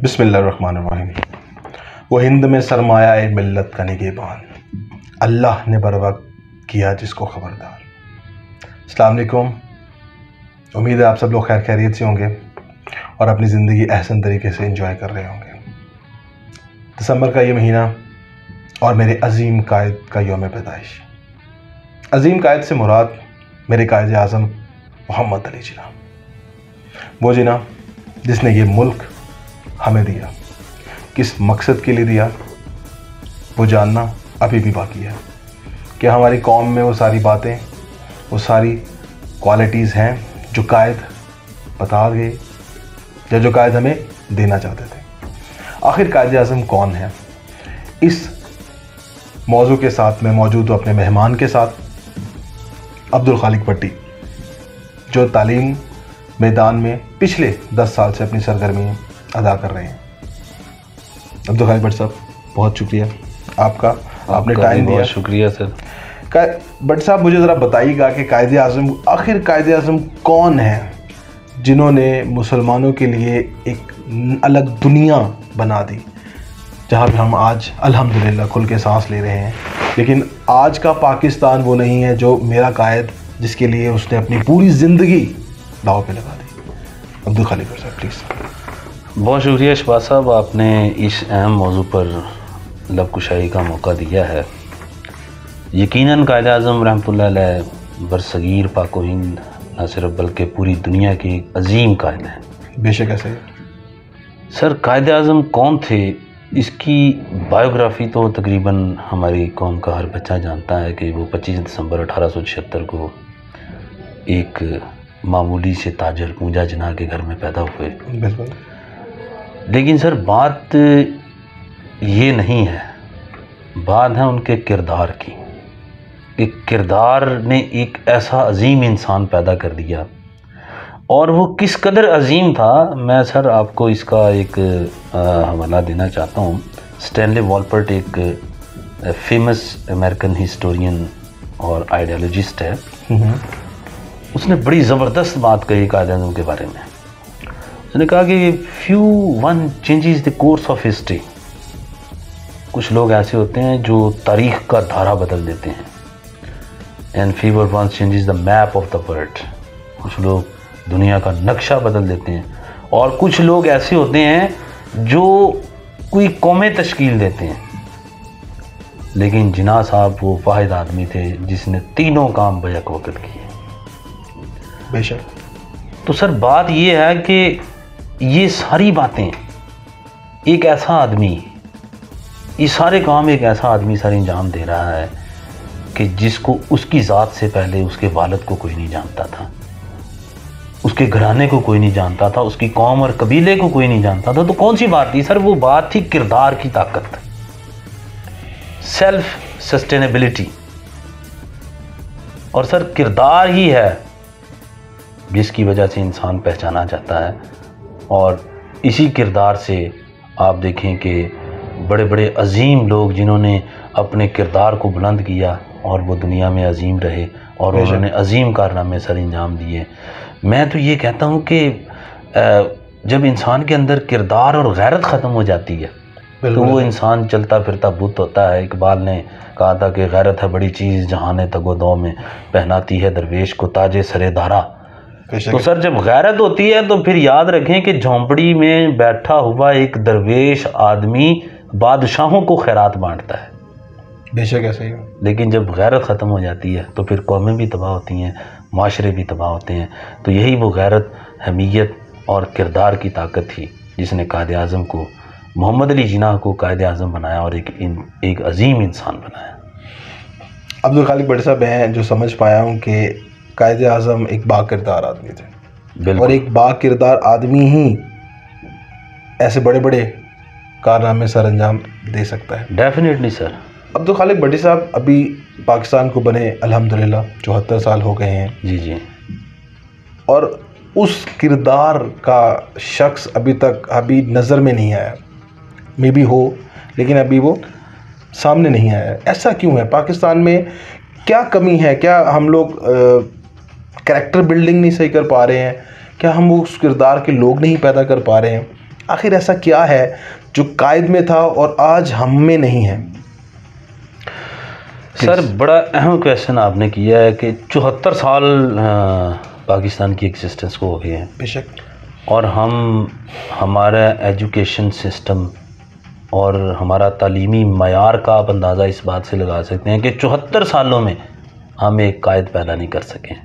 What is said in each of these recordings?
बिस्मिल्लाहिर्रहमानिर्रहीम। वो हिंद में सरमाया ए मिल्लत का निगहबान, अल्लाह ने बर वक्त किया जिसको ख़बरदार। अस्सलाम वालेकुम। उम्मीद है आप सब लोग खैर खैरियत से होंगे और अपनी ज़िंदगी अहसन तरीके से एंजॉय कर रहे होंगे। दिसंबर का ये महीना और मेरे अजीम कायद का यौम पैदाइश। अजीम कायद से मुराद मेरे कायद आज़म मोहम्मद अली जिना, वो जिना जिसने ये मुल्क हमें दिया। किस मकसद के लिए दिया वो जानना अभी भी बाकी है कि हमारी कौम में वो सारी बातें, वो सारी क्वालिटीज़ हैं जो कायद बता गए या जो कायद हमें देना चाहते थे। आखिर कायद आज़म कौन है? इस मौजू के साथ मैं मौजूद हूँ अपने मेहमान के साथ, अब्दुल खालिक भट्टी, जो तालीम मैदान में पिछले 10 साल से अपनी सरगर्मी अदा कर रहे हैं। अब्दुल खालिक भट्ट साहब, बहुत शुक्रिया आपका, आपने टाइम दिया। शुक्रिया सर। भट्ट साहब, मुझे ज़रा बताइएगा कि कायद आज़म, आखिर कायद आज़म कौन है जिन्होंने मुसलमानों के लिए एक अलग दुनिया बना दी, जहाँ पे हम आज अल्हम्दुलिल्लाह खुल के सांस ले रहे हैं। लेकिन आज का पाकिस्तान वो नहीं है जो मेरा कायद, जिसके लिए उसने अपनी पूरी ज़िंदगी दाव पे लगा दी। अब्दुल खालिक भट्ट साहब, प्लीज़। बहुत शुक्रिया शहबाज साहब, आपने इस अहम मौजू पर लब कुशाई का मौका दिया है। यकीनन कायद आज़म रहमतुल्लाह अलैह बरसगीर पाक व हिंद न सिर्फ बल्कि पूरी दुनिया के एक अजीम कायद हैं। बेशक ऐसे सर, कायद आज़म कौन थे, इसकी बायोग्राफ़ी तो तकरीबन हमारी कौम का हर बच्चा जानता है कि वो 25 दिसंबर 1876 को एक मामूली से ताजर पूंजा जिना के घर में पैदा हुए। बिल्कुल। लेकिन सर, बात ये नहीं है, बात है उनके किरदार की। एक किरदार ने एक ऐसा अजीम इंसान पैदा कर दिया, और वो किस कदर अजीम था, मैं सर आपको इसका एक हवाला देना चाहता हूँ। स्टैनली वॉलपर्ट एक फेमस अमेरिकन हिस्टोरियन और आइडियोलॉजिस्ट है। उसने बड़ी ज़बरदस्त बात कही कायद आज़म के बारे में। उसने कहा कि few one changes the course of history. कुछ लोग ऐसे होते हैं जो तारीख़ का धारा बदल देते हैं। And fever one changes the map of the world. कुछ लोग दुनिया का नक्शा बदल देते हैं। और कुछ लोग ऐसे होते हैं जो कोई कौमें तश्कील देते हैं। लेकिन जिना साहब वो वाहिद आदमी थे जिसने तीनों काम बैक वक्त किए। बेशक। तो सर, बात ये है कि ये सारी बातें, एक ऐसा आदमी, ये सारे काम एक ऐसा आदमी सर अंजाम दे रहा है कि जिसको उसकी ज़ात से पहले उसके वालिद को कोई नहीं जानता था, उसके घराने को कोई नहीं जानता था, उसकी कौम और कबीले को कोई नहीं जानता था। तो कौन सी बात थी सर? वो बात थी किरदार की ताकत, सेल्फ सस्टेनेबिलिटी। और सर, किरदार ही है जिसकी वजह से इंसान पहचाना जाता है। और इसी किरदार से आप देखें कि बड़े बड़े अजीम लोग जिन्होंने अपने किरदार को बुलंद किया और वो दुनिया में अजीम रहे और उन्होंने अजीम कारनामे सर अंजाम दिए। मैं तो ये कहता हूँ कि जब इंसान के अंदर किरदार और गैरत ख़त्म हो जाती है तो वो इंसान चलता फिरता बुत होता है। इकबाल ने कहा था कि गैरत है बड़ी चीज़ जहाने तगोदौ में, पहनाती है दरवेश को ताजे सरे दारा। तो सर, जब गैरत होती है तो फिर याद रखें कि झोंपड़ी में बैठा हुआ एक दरवेश आदमी बादशाहों को खैरात बांटता है। बेशक ऐसे ही। लेकिन जब गैरत ख़त्म हो जाती है तो फिर कौमें भी तबाह होती हैं, माशरे भी तबाह होते हैं। तो यही वो गैरत, हमीयत और किरदार की ताकत थी जिसने कायद आज़म को, मोहम्मद अली जिना को कायद आज़म बनाया और एक अजीम इंसान बनाया। अब्दुल खालिक भट्ट साहब हैं जो समझ पाया हूँ कि कायद आज़म एक बाकिरदार आदमी थे, और एक बाकिरदार आदमी ही ऐसे बड़े बड़े कारनामे सर अंजाम दे सकता है। Definitely sir. अब्दुल खालिक भट्टी साहब, अभी पाकिस्तान को बने अल्हम्दुलिल्लाह 74 साल हो गए हैं। जी जी। और उस किरदार का शख्स अभी नज़र में नहीं आया। मे भी हो, लेकिन अभी वो सामने नहीं आया। ऐसा क्यों है? पाकिस्तान में क्या कमी है? क्या हम लोग कैरेक्टर बिल्डिंग नहीं सही कर पा रहे हैं? क्या हम उस किरदार के लोग नहीं पैदा कर पा रहे हैं? आखिर ऐसा क्या है जो कायद में था और आज हम में नहीं है? सर बड़ा अहम क्वेश्चन आपने किया है कि 74 साल पाकिस्तान की एग्जिस्टेंस को हो गए हैं बेशक, और हमारा एजुकेशन सिस्टम और हमारा तालीमी मयार का आप अंदाज़ा इस बात से लगा सकते हैं कि 74 सालों में हम एक कायद पैदा नहीं कर सकें,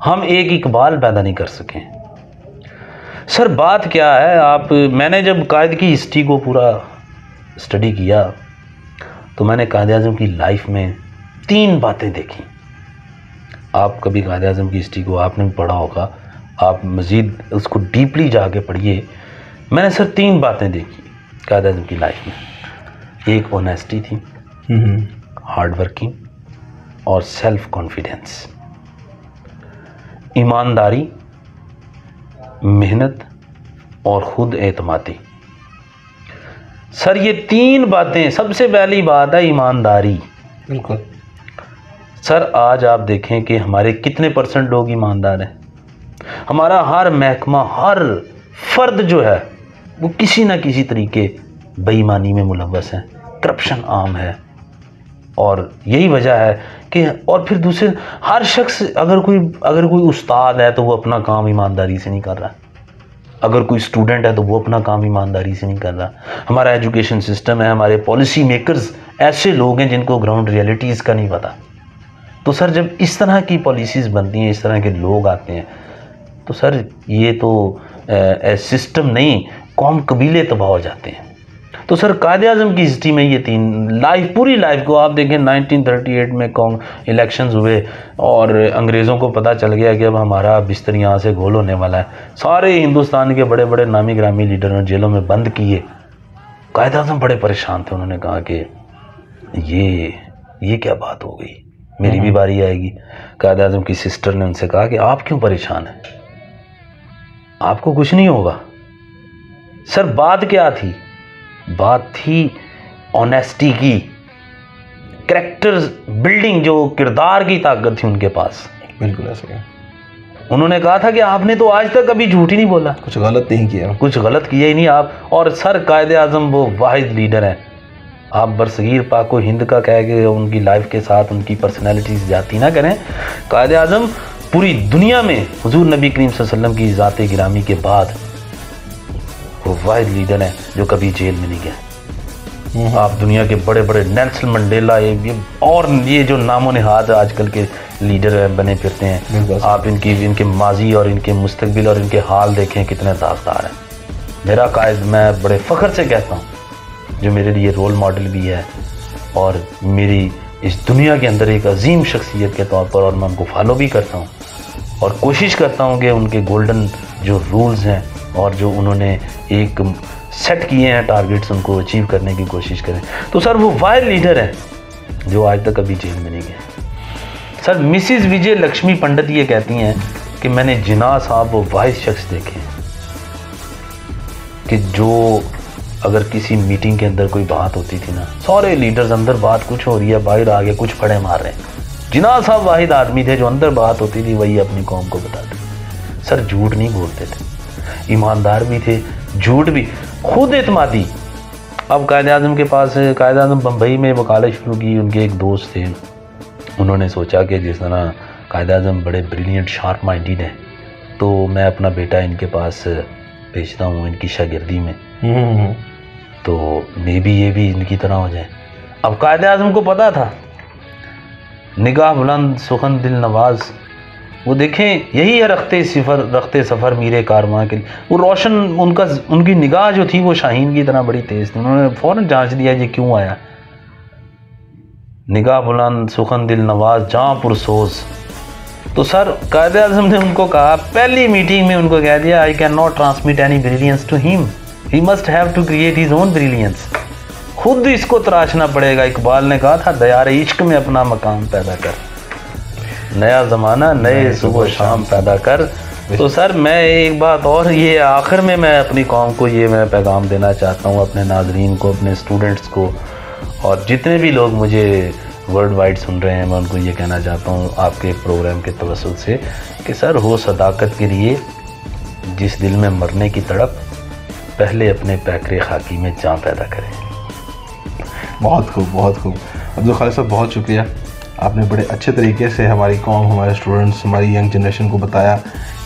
हम एक इकबाल पैदा नहीं कर सकें। सर बात क्या है, मैंने जब कायद की हिस्ट्री को पूरा स्टडी किया तो मैंने कायद आज़म की लाइफ में 3 बातें देखी। आप कभी कायद आज़म की हिस्ट्री को आपने भी पढ़ा होगा, आप मज़ीद उसको डीपली जाके पढ़िए। मैंने सर 3 बातें देखी कायद आज़म की लाइफ में। एक ऑनेस्टी थी, हार्ड वर्किंग और सेल्फ कॉन्फिडेंस, ईमानदारी, मेहनत और ख़ुद एतमादी। सर ये 3 बातें, सबसे पहली बात है ईमानदारी। बिल्कुल सर आज आप देखें कि हमारे कितने % लोग ईमानदार हैं। हमारा हर महकमा, हर फर्द जो है वो किसी ना किसी तरीके बेईमानी में मुलव्वस है, करप्शन आम है। और यही वजह है कि, और फिर दूसरे हर शख्स, अगर कोई उस्ताद है तो वो अपना काम ईमानदारी से नहीं कर रहा, अगर कोई स्टूडेंट है तो वो अपना काम ईमानदारी से नहीं कर रहा। हमारा एजुकेशन सिस्टम है, हमारे पॉलिसी मेकर्स ऐसे लोग हैं जिनको ग्राउंड रियलिटीज़ का नहीं पता। तो सर जब इस तरह की पॉलिसीज़ बनती हैं, इस तरह के लोग आते हैं, तो सर ये तो सिस्टम नहीं, कौम कबीले तबाह हो जाते हैं। तो सर कायद आज़म की हिस्ट्री में ये 3 पूरी लाइफ को आप देखें। 1938 में इलेक्शंस हुए और अंग्रेज़ों को पता चल गया कि अब हमारा बिस्तर यहाँ से गोल होने वाला है। सारे हिंदुस्तान के बड़े बड़े नामी ग्रामी लीडरों ने जेलों में बंद किए। कायद आज़म बड़े परेशान थे, उन्होंने कहा कि ये क्या बात हो गई, मेरी भी बारी आएगी। कायद आज़म की सिस्टर ने उनसे कहा कि आप क्यों परेशान हैं, आपको कुछ नहीं होगा। सर बात क्या थी? बात थी ऑनेस्टी की, कैरेक्टर बिल्डिंग, जो किरदार की ताकत थी उनके पास। बिल्कुल ऐसे है। उन्होंने कहा था कि आपने तो आज तक कभी झूठ ही नहीं बोला, कुछ गलत नहीं किया, कुछ गलत किया ही नहीं आप। और सर कायद आज़म वो वाहिद लीडर हैं, आप बरसगीर पाक व हिंद का कह के उनकी लाइफ के साथ उनकी पर्सनैलिटीज़ जाती ना करें। कायद आज़म पूरी दुनिया में हुजूर नबी करीम सल्लल्लाहु अलैहि वसल्लम की ज़ात गिरामी के बाद वो वाहिद लीडर है जो कभी जेल में नहीं गया। आप दुनिया के बड़े बड़े नेल्सन मंडेला और ये जो नामो निहाद आजकल के लीडर बने फिरते हैं, आप इनके माजी और इनके मुस्तकबिल और इनके हाल देखें कितने दागदार हैं। मेरा कायद, मैं बड़े फ़ख्र से कहता हूँ, जो मेरे लिए रोल मॉडल भी है और मेरी इस दुनिया के अंदर एक अजीम शख्सियत के तौर पर, और मैं उनको फॉलो भी करता हूँ और कोशिश करता हूँ कि उनके गोल्डन जो रूल्स हैं और जो उन्होंने एक सेट किए हैं टारगेट्स, उनको अचीव करने की कोशिश करें। तो सर वो वाइल्ड लीडर हैं जो आज तक कभी जेल में नहीं गए। सर मिसिज़ विजय लक्ष्मी पंडित ये कहती हैं कि मैंने जिन्ना साहब वो वाइस शख्स देखे हैं कि जो अगर किसी मीटिंग के अंदर कोई बात होती थी ना, सारे लीडर्स अंदर बात कुछ हो रही है, बाहर आगे कुछ फड़े मार रहे हैं। जिन्ना साहब वाहिद आदमी थे जो अंदर बात होती थी वही अपनी कौम को बताते। सर झूठ नहीं बोलते थे, ईमानदार भी थे, झूठ भी, खुद एतमादी। अब कायद आज़म के पास, कायद आज़म बम्बई में वकालत शुरू की। उनके एक दोस्त थे, उन्होंने सोचा कि जिस तरह कायद आज़म बड़े ब्रिलियंट शार्प माइंडेड हैं, तो मैं अपना बेटा इनके पास भेजता हूँ इनकी शागिर्दी में, तो मे भी ये भी इनकी तरह हो जाए। अब कायद आज़म को पता था, निगाह बुलंद सुखन दिल नवाज, वो देखें यही है रखते सफ़र मीरे कारवां के लिए। वो रोशन, उनकी निगाह जो थी वो शाहीन की तरह बड़ी तेज़ थी। उन्होंने फ़ौरन जांच दिया ये क्यों आया। निगाह बुलंद सुखन दिल नवाज जहाँ पुरसोज। तो सर कायद आज़म ने उनको कहा, पहली मीटिंग में उनको कह दिया, I can not transmit any brilliance to him, he must have to create his own brilliance. खुद इसको तराशना पड़ेगा। इकबाल ने कहा था, दयार इश्क में अपना मकाम पैदा कर, नया ज़माना नए सुबह शाम पैदा कर। तो सर मैं एक बात और, ये आखिर में मैं अपनी कौम को ये मैं पैगाम देना चाहता हूँ, अपने नाजरीन को, अपने स्टूडेंट्स को, और जितने भी लोग मुझे वर्ल्ड वाइड सुन रहे हैं, मैं उनको ये कहना चाहता हूँ आपके प्रोग्राम के तवस्सुल से कि सर हो सदाकत के लिए, जिस दिल में मरने की तड़प, पहले अपने पैकरे खाकी में जान पैदा करें। बहुत खूब, बहुत खूब। अब्दुल खालिक साहब, बहुत शुक्रिया। आपने बड़े अच्छे तरीके से हमारी कौम, हमारे स्टूडेंट्स, हमारी यंग जनरेशन को बताया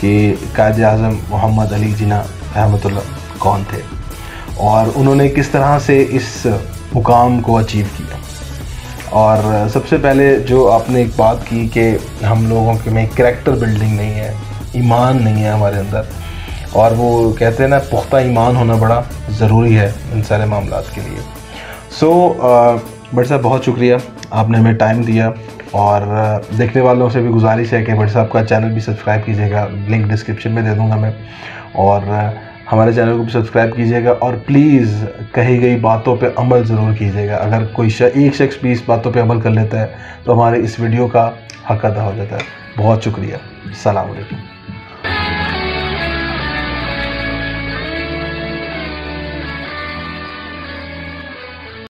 कि कायद आज़म मोहम्मद अली जिन्ना रहमतुल्लाह कौन थे और उन्होंने किस तरह से इस मुकाम को अचीव किया। और सबसे पहले जो आपने एक बात की कि हम लोगों के में कैरेक्टर बिल्डिंग नहीं है, ईमान नहीं है हमारे अंदर, और वो कहते हैं ना, पुख्ता ईमान होना बड़ा ज़रूरी है इन सारे मामलात के लिए। सो भट्ट साहब, बहुत शुक्रिया, आपने हमें टाइम दिया। और देखने वालों से भी गुजारिश है कि भट्ट साहब का चैनल भी सब्सक्राइब कीजिएगा, लिंक डिस्क्रिप्शन में दे दूँगा मैं, और हमारे चैनल को भी सब्सक्राइब कीजिएगा। और प्लीज़ कही गई बातों पे अमल ज़रूर कीजिएगा। अगर कोई एक शख्स भी इस बातों पे अमल कर लेता है तो हमारे इस वीडियो का हक अदा हो जाता है। बहुत शुक्रिया। अस्सलाम वालेकुम।